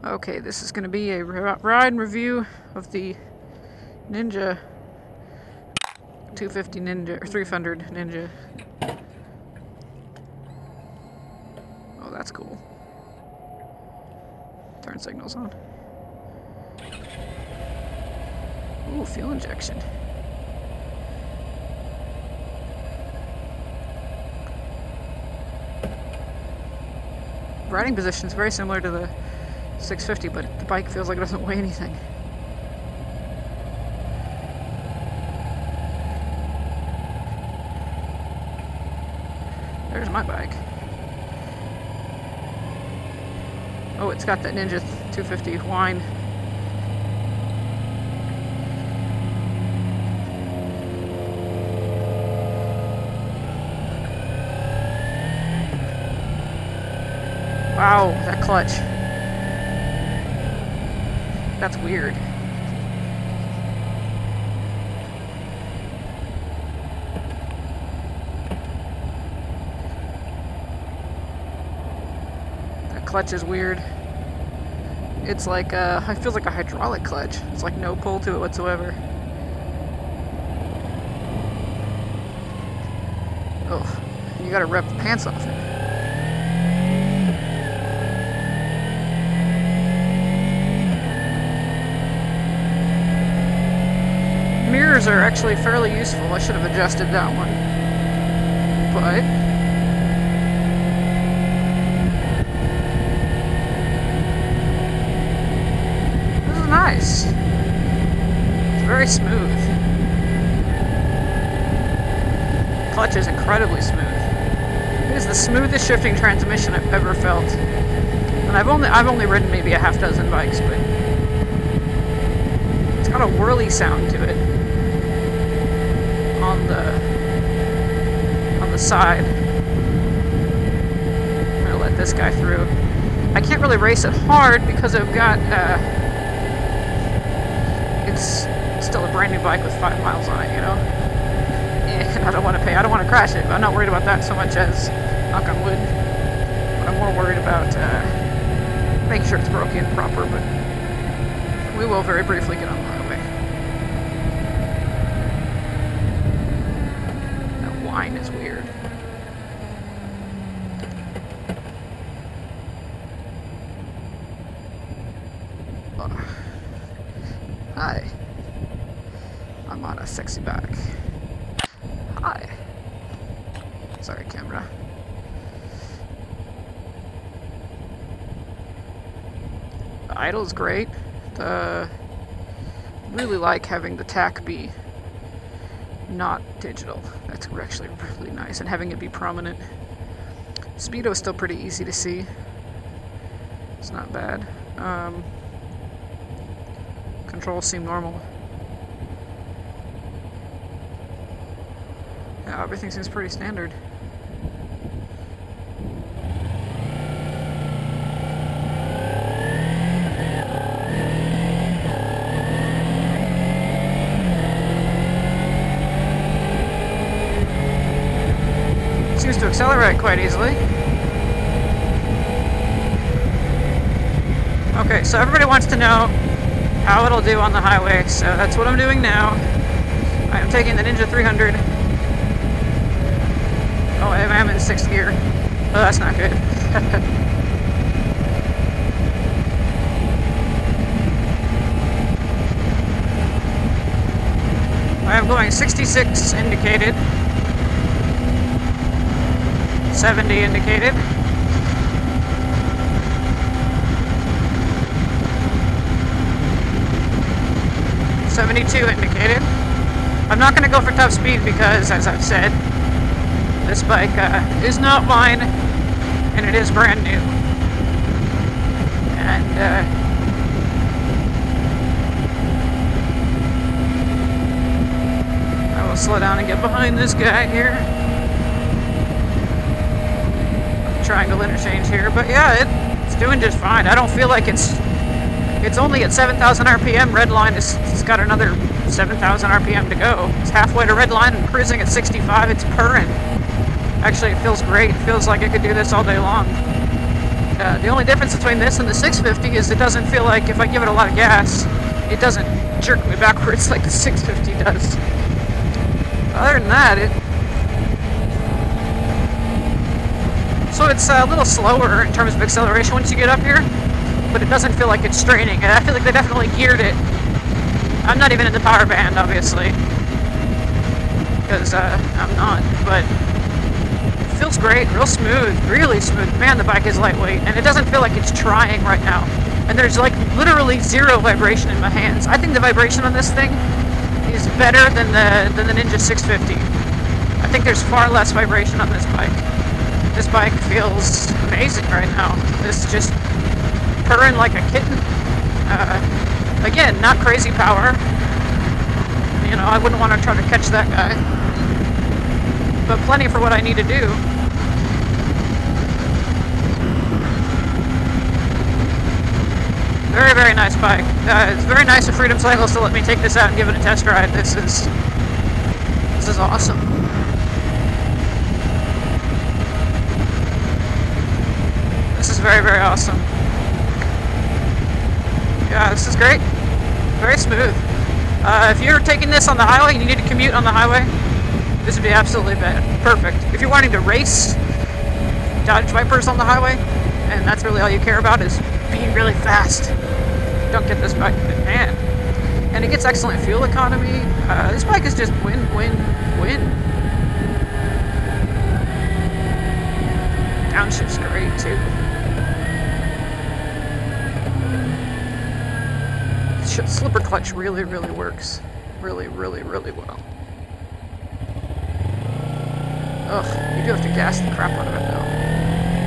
Okay, this is going to be a ride and review of the Ninja 250 Ninja, or 300 Ninja. Oh, that's cool. Turn signals on. Ooh, fuel injection. Riding position is very similar to the 650, but the bike feels like it doesn't weigh anything. There's my bike. Oh, it's got that Ninja 250 whine. Wow, that clutch. That's weird. That clutch is weird. It's like it feels like a hydraulic clutch. It's like no pull to it whatsoever. Oh, you gotta rip the pants off it. Mirrors are actually fairly useful. I should have adjusted that one. But this is nice. It's very smooth. Clutch is incredibly smooth. It is the smoothest shifting transmission I've ever felt. And I've only ridden maybe a half dozen bikes, but it's got a whirly sound to it. On the side. I'm gonna let this guy through. I can't really race it hard because I've got it's still a brand new bike with 5 miles on it, you know? And I don't want to crash it. I'm not worried about that so much as, knock on wood, but I'm more worried about making sure it's broken proper, but we will very briefly get on the highway. Is weird. Hi. I'm on a sexy bike. Hi. Sorry, camera. The idle's great. Really like having the tack be not digital. That's actually really nice, and having it be prominent. Speedo is still pretty easy to see. It's not bad. Controls seem normal. Yeah, everything seems pretty standard. Seems to accelerate quite easily. Okay, so everybody wants to know how it'll do on the highway, so that's what I'm doing now. I am taking the Ninja 300. Oh, I am in 6th gear. Oh, that's not good. I am going 66 indicated. 70 indicated. .72 indicated. I'm not going to go for top speed because, as I've said, this bike is not mine, and it is brand new. And I will slow down and get behind this guy here. Triangle interchange here, but yeah, it's doing just fine. I don't feel like it's only at 7,000 RPM. Red line it's got another 7,000 RPM to go. It's halfway to red line and cruising at 65. It's purring. Actually, it feels great. It feels like I could do this all day long. The only difference between this and the 650 is it doesn't feel like if I give it a lot of gas, it doesn't jerk me backwards like the 650 does. Other than that, so it's a little slower in terms of acceleration once you get up here, but it doesn't feel like it's straining. And I feel like they definitely geared it. I'm not even in the power band, obviously, because I'm not, but it feels great, real smooth, really smooth. Man, the bike is lightweight, and it doesn't feel like it's trying right now. And there's like literally zero vibration in my hands. I think the vibration on this thing is better than the Ninja 650. I think there's far less vibration on this bike. This bike feels amazing right now. It's just purring like a kitten. Again, not crazy power. You know, I wouldn't want to try to catch that guy. But plenty for what I need to do. Very, very nice bike. It's very nice of Freedom Cycles to let me take this out and give it a test ride. This is awesome. This is very, very awesome. Yeah, this is great. Very smooth. If you're taking this on the highway and you need to commute on the highway, this would be absolutely perfect. If you're wanting to race Dodge Vipers on the highway, and that's really all you care about is being really fast, don't get this bike, man. And it gets excellent fuel economy. This bike is just win, win, win. Downshift's great too. Slipper clutch really, really works. Really, really, really well. Ugh, you do have to gas the crap out of it though.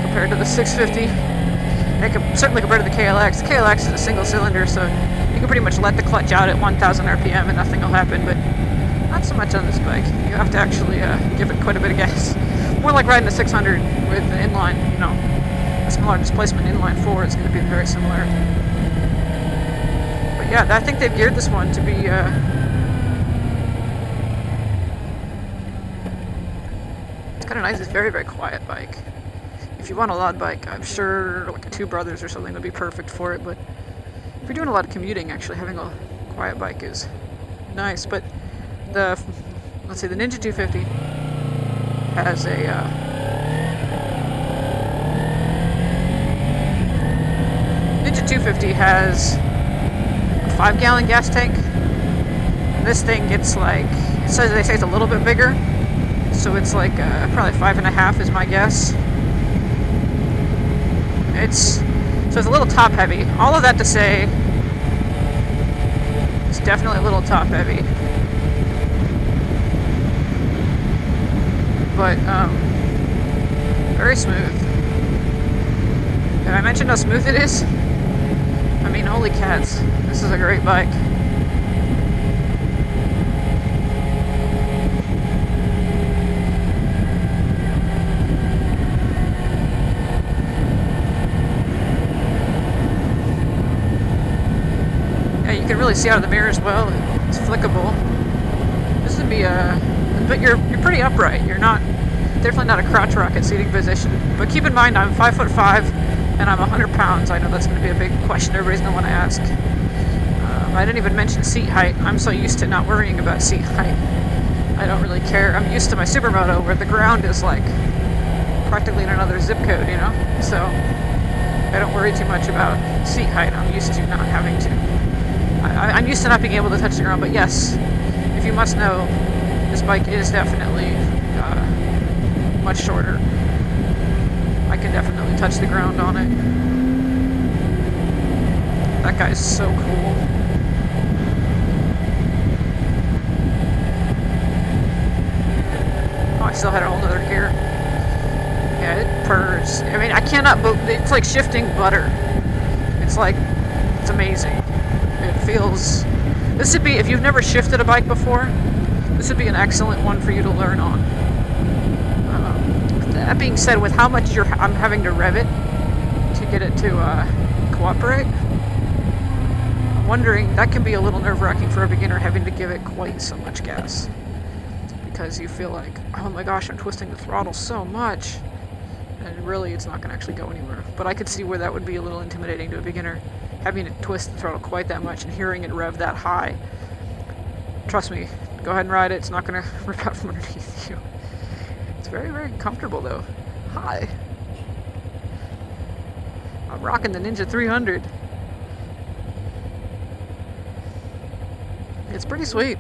Compared to the 650. And certainly compared to the KLX. The KLX is a single cylinder, so you can pretty much let the clutch out at 1,000 RPM and nothing will happen, but not so much on this bike. You have to actually give it quite a bit of gas. More like riding a 600 with the inline, you know, a smaller displacement inline 4 is going to be very similar. Yeah, I think they've geared this one to be, it's kind of nice. It's a very, very quiet bike. If you want a loud bike, I'm sure like a Two Brothers or something would be perfect for it, but if you're doing a lot of commuting, actually having a quiet bike is nice. But let's see, the Ninja 250 has a, Ninja 250 has 5-gallon gas tank. This thing gets like, they say it's a little bit bigger, so it's like probably 5.5 is my guess. So it's a little top heavy. All of that to say, it's definitely a little top heavy. But very smooth. Did I mention how smooth it is? I mean, holy cats, this is a great bike. Yeah, you can really see out of the mirror as well. It's flickable. This would be but you're pretty upright. You're not, definitely not a crotch rocket seating position. But keep in mind, I'm 5'5". And I'm 100 pounds. I know that's going to be a big question everybody's going to want to ask. I didn't even mention seat height. I'm so used to not worrying about seat height. I don't really care. I'm used to my Supermoto where the ground is like practically in another zip code, you know? So I don't worry too much about seat height. I'm used to not having to. I'm used to not being able to touch the ground, but yes, if you must know, this bike is definitely much shorter. I can definitely touch the ground on it. That guy's so cool. Oh, I still had a whole other gear. Yeah, it purrs. I mean, I cannot believe, it's like shifting butter. It's like, it's amazing. It feels, this would be, if you've never shifted a bike before, this would be an excellent one for you to learn on. That being said, with how much I'm having to rev it to get it to cooperate, I'm wondering, that can be a little nerve-wracking for a beginner having to give it quite so much gas. Because you feel like, oh my gosh, I'm twisting the throttle so much. And really, it's not going to actually go anywhere. But I could see where that would be a little intimidating to a beginner, having to twist the throttle quite that much and hearing it rev that high. Trust me, go ahead and ride it. It's not going to rip out from underneath you. It's very, very comfortable, though. Hi. I'm rocking the Ninja 300. It's pretty sweet.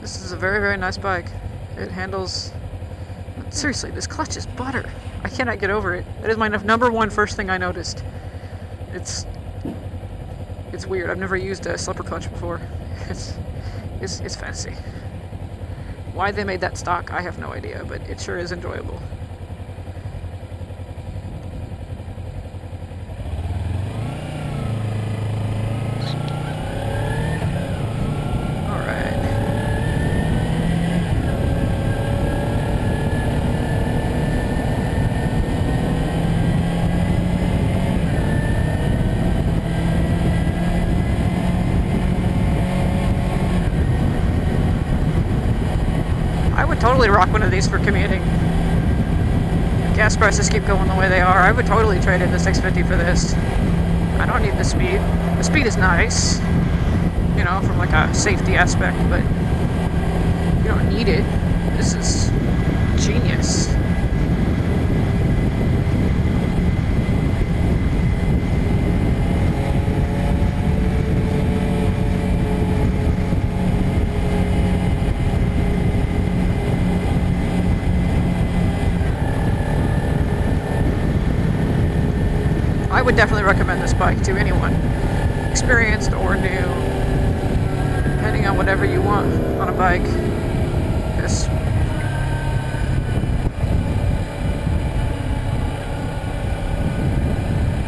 This is a very, very nice bike. It handles... Seriously, this clutch is butter. I cannot get over it. That is my number one first thing I noticed. It's weird. I've never used a slipper clutch before. It's fancy. Why they made that stock, I have no idea, but it sure is enjoyable. Totally rock one of these for commuting. Gas prices keep going the way they are. I would totally trade in the 650 for this. I don't need the speed. The speed is nice, you know, from like a safety aspect, but you don't need it. This is genius. I would definitely recommend this bike to anyone, experienced or new, depending on whatever you want on a bike.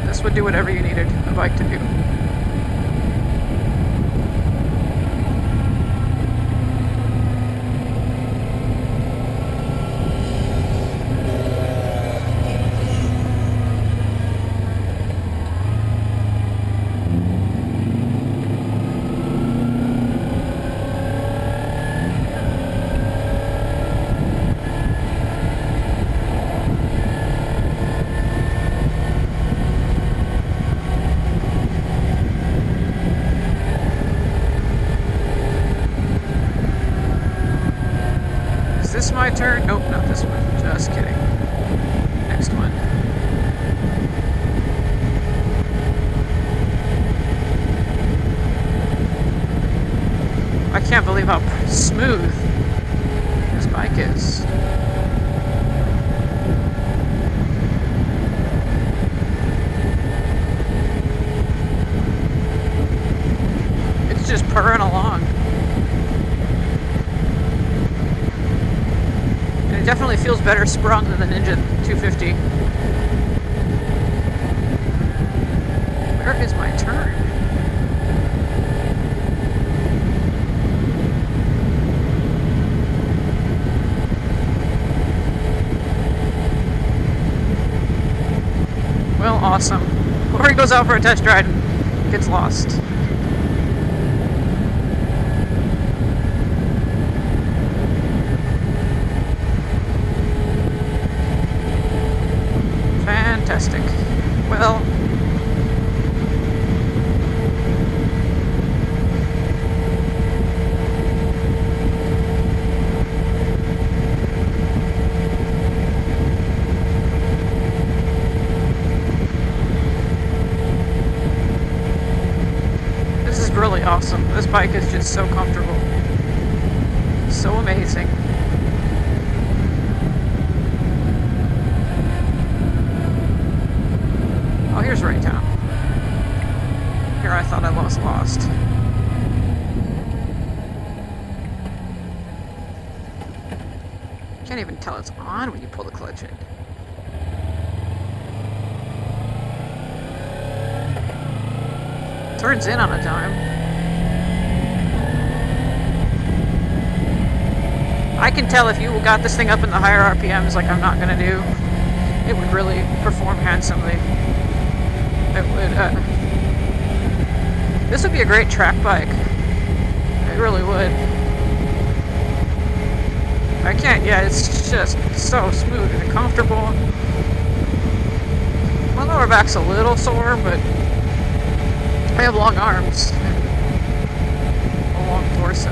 This would do whatever you needed a bike to do. Is this my turn? Nope, not this one. Just kidding. Next one. I can't believe how smooth this bike is. It's just purring along. It definitely feels better sprung than the Ninja 250. Where is my turn? Well, awesome. Or he goes out for a test ride and gets lost. Fantastic. Well, this is really awesome. This bike is just so comfortable. So amazing. Oh, here's Raytown. Here I thought I lost. Can't even tell it's on when you pull the clutch in. Turns in on a dime. I can tell if you got this thing up in the higher RPMs like I'm not gonna do, it would really perform handsomely. It would, this would be a great track bike. It really would. I can't, yeah, it's just so smooth and comfortable. My lower back's a little sore, but I have long arms and a long torso.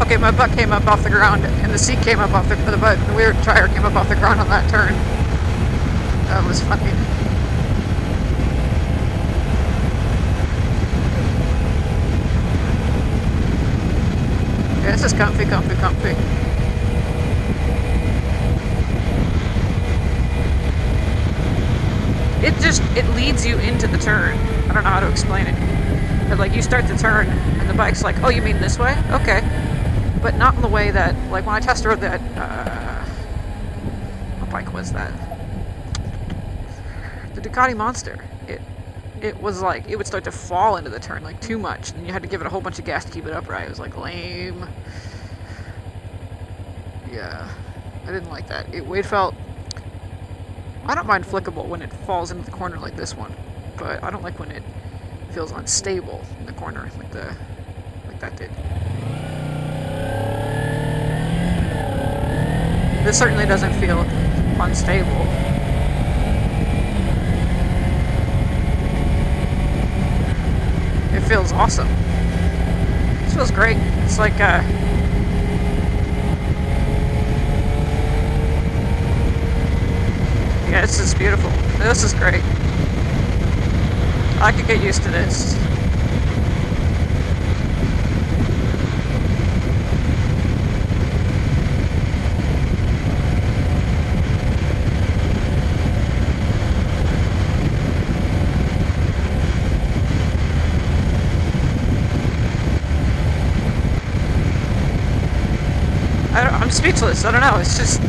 Okay, my butt came up off the ground, and the seat came up off the butt. The rear tire came up off the ground on that turn. That was funny. Yeah, this is comfy, comfy, comfy. It leads you into the turn. I don't know how to explain it. But like, you start the turn, and the bike's like, oh, you mean this way? Okay. But not in the way that, like, when I test rode that, what bike was that? The Ducati Monster. It was like, it would start to fall into the turn, like, too much, and you had to give it a whole bunch of gas to keep it upright. It was, like, lame. Yeah, I didn't like that. It felt, I don't mind flickable when it falls into the corner like this one, but I don't like when it feels unstable in the corner, like that did. This certainly doesn't feel unstable. It feels awesome. This feels great. It's like, yeah, this is beautiful. This is great. I could get used to this. I'm speechless. I don't know. It's just,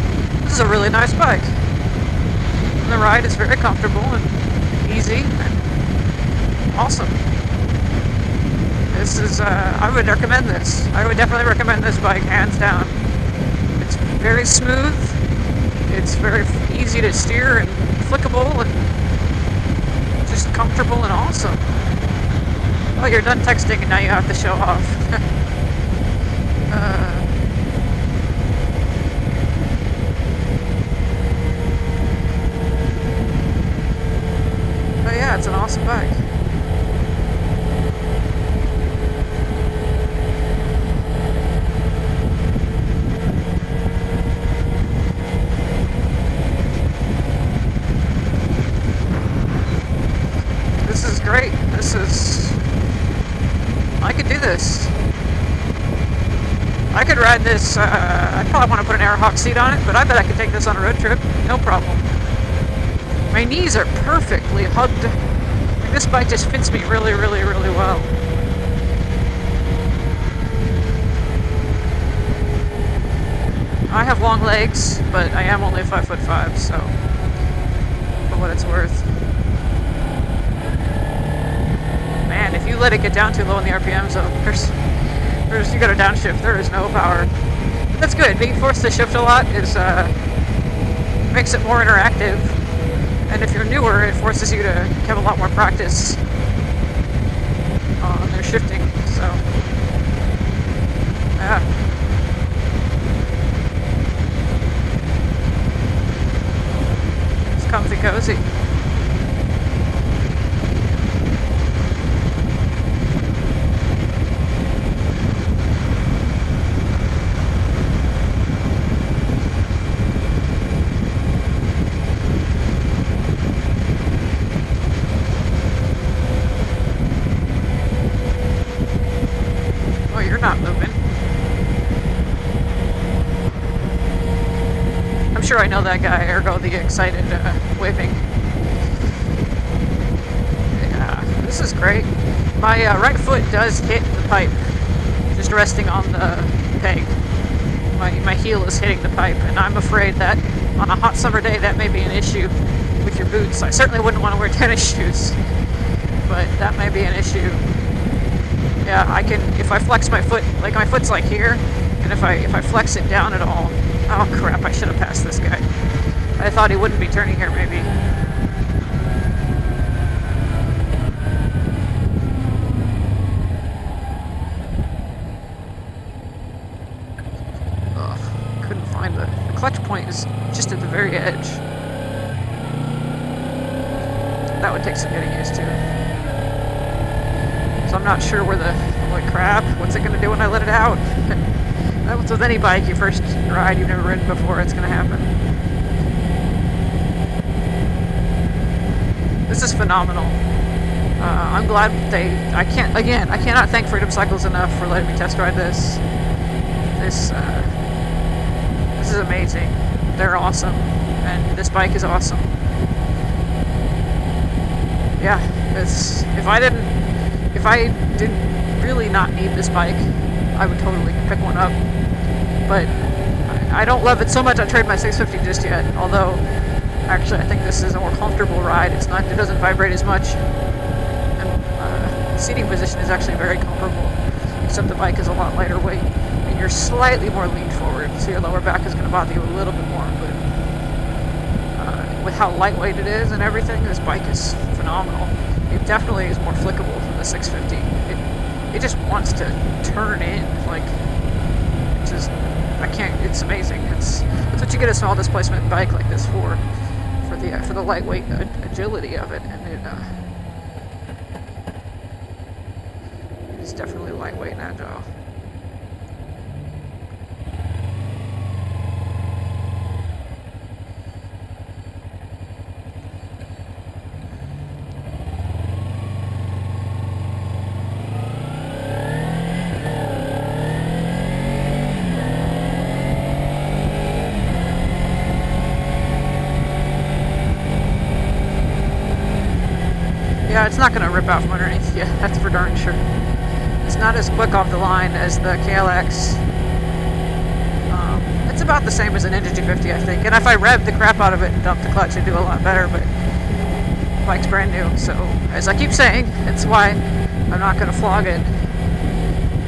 this is a really nice bike. And the ride is very comfortable and easy and awesome. This is, I would recommend this. I would definitely recommend this bike, hands down. It's very smooth. It's very easy to steer and flickable and just comfortable and awesome. Oh, you're done texting and now you have to show off. But yeah, it's an awesome bike. This is great. This is... I could do this. I could ride this, I'd probably want to put an Airhawk seat on it, but I bet I could take this on a road trip. No problem. My knees are perfectly hugged. Like, this bike just fits me really, really, really well. I have long legs, but I am only 5'5", so for what it's worth. Man, if you let it get down too low in the RPMs, though, you got a downshift. There is no power. But that's good. Being forced to shift a lot is makes it more interactive. And if you're newer, it forces you to have a lot more practice on their shifting. So, yeah. It's comfy cozy. Not moving. I'm sure I know that guy, ergo the excited waving. Yeah, this is great. My right foot does hit the pipe, just resting on the peg. My heel is hitting the pipe, and I'm afraid that on a hot summer day that may be an issue with your boots. I certainly wouldn't want to wear tennis shoes, but that may be an issue. Yeah, I can, if I flex my foot, like my foot's like here, and if I flex it down at all, oh crap, I should have passed this guy. I thought he wouldn't be turning here, maybe. clutch point is just at the very edge. That would take some getting used to. So I'm not sure where the, holy crap, what's it gonna do when I let it out? That's with any bike you first ride you've never ridden before, it's gonna happen. This is phenomenal. I'm glad I cannot thank Freedom Cycles enough for letting me test ride this. This is amazing. They're awesome, and this bike is awesome. Yeah, if I didn't really not need this bike, I would totally pick one up. But I don't love it so much I'd trade my 650 just yet. Although, actually, I think this is a more comfortable ride. It doesn't vibrate as much. And seating position is actually very comparable, except the bike is a lot lighter weight, and you're slightly more leaned forward, so your lower back is going to bother you a little bit more. But with how lightweight it is and everything, this bike is phenomenal. It definitely is more flickable than the 650. It just wants to turn in, like, it's just, it's amazing. It's what you get a small displacement bike like this for the lightweight agility of it, and it's definitely lightweight and agile. Yeah, it's not going to rip out from underneath you, that's for darn sure. It's not as quick off the line as the KLX. It's about the same as an Ninja 250, I think. And if I rev the crap out of it and dump the clutch, it'd do a lot better, but the bike's brand new. So, as I keep saying, it's why I'm not going to flog it.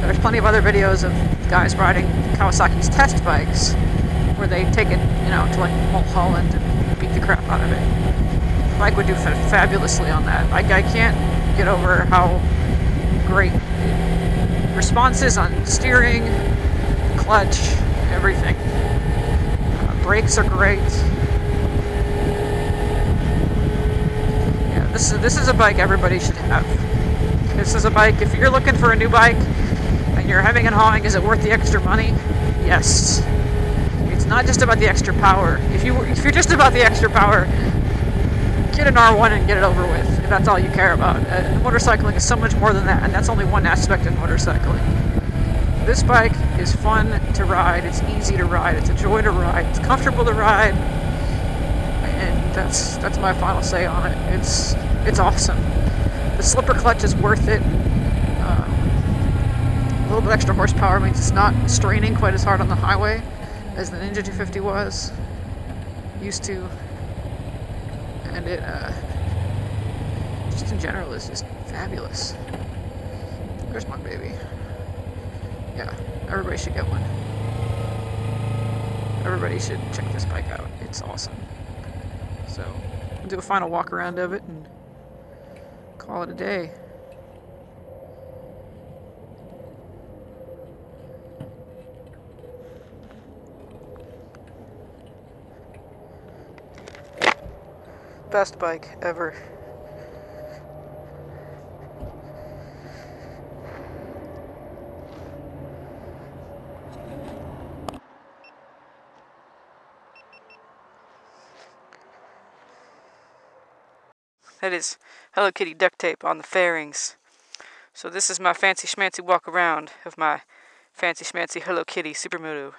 There's plenty of other videos of guys riding Kawasaki's test bikes where they take it, to like Mulholland and beat the crap out of it. Bike would do fabulously on that. I can't get over how great response is on steering, clutch, everything. Brakes are great. Yeah, this is a bike everybody should have. This is a bike, if you're looking for a new bike and you're hemming and hawing, is it worth the extra money? Yes. It's not just about the extra power. If you're just about the extra power, get an R1 and get it over with, if that's all you care about. Motorcycling is so much more than that, and that's only one aspect of motorcycling. This bike is fun to ride, it's easy to ride, it's a joy to ride, it's comfortable to ride, and that's my final say on it. It's awesome. The slipper clutch is worth it. A little bit extra horsepower means it's not straining quite as hard on the highway as the Ninja 250 was, used to. And it, just in general, is just fabulous. There's my baby. Yeah, everybody should get one. Everybody should check this bike out. It's awesome. So, we'll do a final walk around of it and call it a day. Best bike ever. That is Hello Kitty duct tape on the fairings. So this is my fancy schmancy walk around of my fancy schmancy Hello Kitty Supermoto.